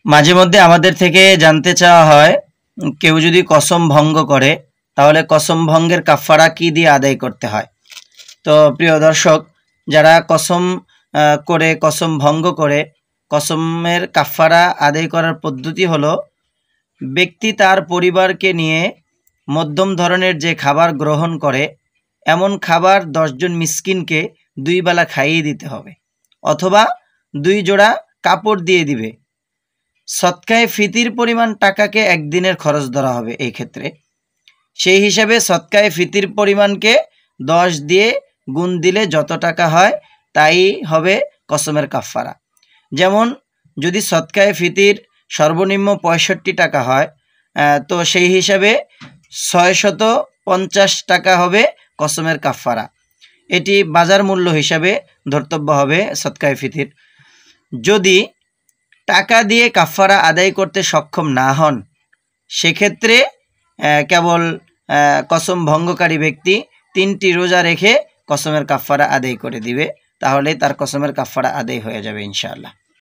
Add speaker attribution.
Speaker 1: মাঝে মধ্যে আমাদের থেকে জানতে চাওয়া হয় কেউ যদি কসম ভঙ্গ করে তাহলে কসম ভঙ্গের কাফারা কি দিয়ে আদায় করতে হয়। তো প্রিয় দর্শক, যারা কসম করে কসম ভঙ্গ করে কসমের কাফারা আদায় করার পদ্ধতি হলো, ব্যক্তি তার পরিবারকে নিয়ে মধ্যম ধরনের যে খাবার গ্রহণ করে এমন খাবার 10 জন মিসকিনকে 2 বেলা খাইয়ে দিতে হবে, অথবা 2 জোড়া কাপড় দিয়ে দিবে। সৎকায়ে ফিতির পরিমাণ টাকাকে একদিনের খরচ ধরা হবে এই ক্ষেত্রে। সেই হিসাবে সৎকায়ে ফিতির পরিমাণকে 10 দিয়ে গুণ দিলে যত টাকা হয় তাই হবে কসমের কাফারা। যেমন যদি সৎকায়ে ফিতির সর্বনিম্ন 65 টাকা হয়, তো সেই হিসাবে 650 টাকা হবে কসমের কাফারা। এটি বাজার মূল্য হিসাবে ধর্তব্য হবে সৎকায়ে ফিতির। যদি টাকা দিয়ে কাফারা আদায় করতে সক্ষম না হন, সেক্ষেত্রে কেবল কসম ভঙ্গকারী ব্যক্তি 3টি রোজা রেখে কসমের কাফারা আদায় করে দিবে, তাহলে তার কসমের কাফারা আদায় হয়ে যাবে ইনশাআল্লাহ।